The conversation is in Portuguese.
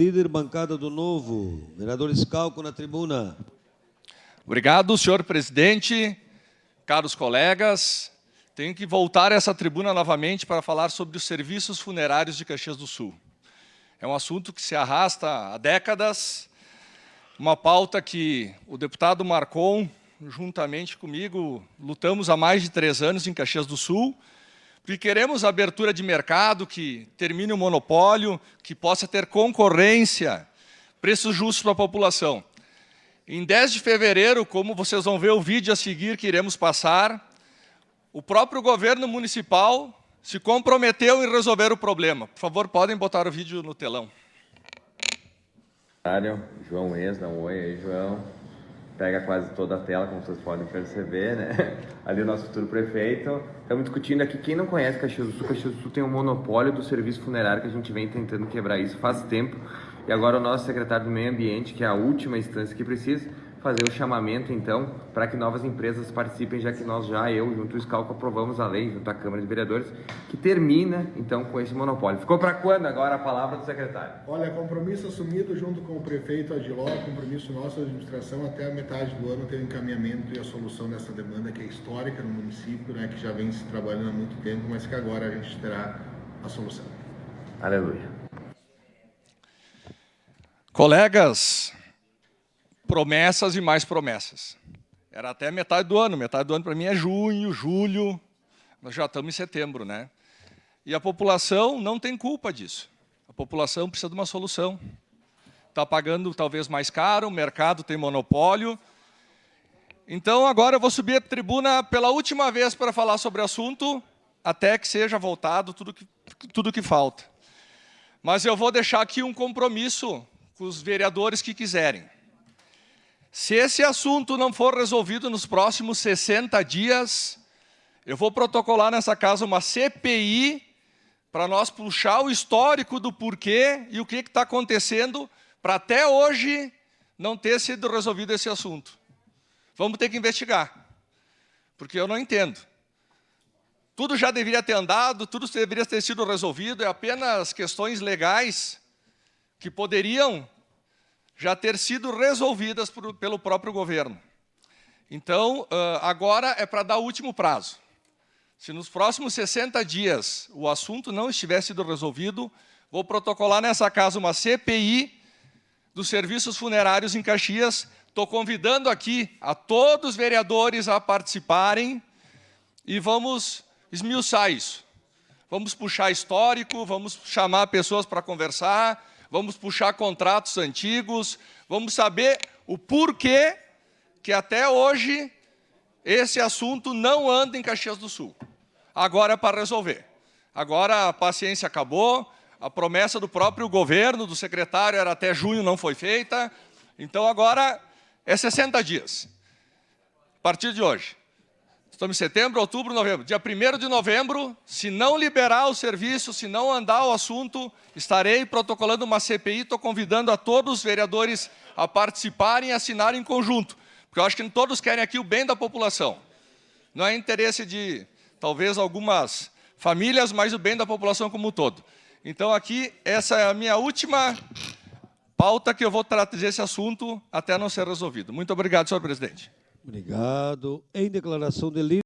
Líder bancada do Novo, vereador Scalco na tribuna. Obrigado, senhor presidente, caros colegas. Tenho que voltar a essa tribuna novamente para falar sobre os serviços funerários de Caxias do Sul. É um assunto que se arrasta há décadas, uma pauta que o deputado Marcon, juntamente comigo, lutamos há mais de 3 anos em Caxias do Sul, porque queremos abertura de mercado, que termine o monopólio, que possa ter concorrência, preços justos para a população. Em 10 de fevereiro, como vocês vão ver o vídeo a seguir que iremos passar, o próprio governo municipal se comprometeu em resolver o problema. Por favor, podem botar o vídeo no telão. João Enes, dá um oi aí, João. Pega quase toda a tela, como vocês podem perceber, né? Ali o nosso futuro prefeito. Estamos discutindo aqui, quem não conhece Caxias do Sul tem um monopólio do serviço funerário, que a gente vem tentando quebrar isso faz tempo. E agora o nosso secretário do Meio Ambiente, que é a última instância que precisa, fazer o chamamento, então, para que novas empresas participem, já que nós eu, junto ao Scalco, aprovamos a lei, junto à Câmara de Vereadores, que termina, então, com esse monopólio. Ficou para quando agora a palavra do secretário? Olha, compromisso assumido junto com o prefeito Adiló, compromisso nosso da administração, até a metade do ano ter o encaminhamento e a solução dessa demanda que é histórica no município, né, que já vem se trabalhando há muito tempo, mas que agora a gente terá a solução. Aleluia. Colegas, promessas e mais promessas. Era até metade do ano para mim é junho, julho, nós já estamos em setembro, né? E a população não tem culpa disso. A população precisa de uma solução. Está pagando talvez mais caro, o mercado tem monopólio. Então agora eu vou subir a tribuna pela última vez para falar sobre o assunto, até que seja voltado tudo que falta. Mas eu vou deixar aqui um compromisso com os vereadores que quiserem. Se esse assunto não for resolvido nos próximos 60 dias, eu vou protocolar nessa casa uma CPI para nós puxar o histórico do porquê e o que está acontecendo para até hoje não ter sido resolvido esse assunto. Vamos ter que investigar, porque eu não entendo. Tudo já deveria ter andado, tudo deveria ter sido resolvido, é apenas questões legais que poderiam já ter sido resolvidas pelo próprio governo. Então, agora é para dar o último prazo. Se nos próximos 60 dias o assunto não estiver sido resolvido, vou protocolar nessa casa uma CPI dos serviços funerários em Caxias. Estou convidando aqui a todos os vereadores a participarem e vamos esmiuçar isso. Vamos puxar histórico, vamos chamar pessoas para conversar, vamos puxar contratos antigos, vamos saber o porquê que até hoje esse assunto não anda em Caxias do Sul. Agora é para resolver. Agora a paciência acabou, a promessa do próprio governo, do secretário, era até junho, não foi feita. Então agora é 60 dias, a partir de hoje. Estamos em setembro, outubro, novembro. Dia 1º de novembro, se não liberar o serviço, se não andar o assunto, estarei protocolando uma CPI, estou convidando a todos os vereadores a participarem e assinarem em conjunto, porque eu acho que todos querem aqui o bem da população. Não é interesse de, talvez, algumas famílias, mas o bem da população como um todo. Então, aqui, essa é a minha última pauta que eu vou trazer esse assunto até não ser resolvido. Muito obrigado, senhor presidente. Obrigado. Em declaração de líder.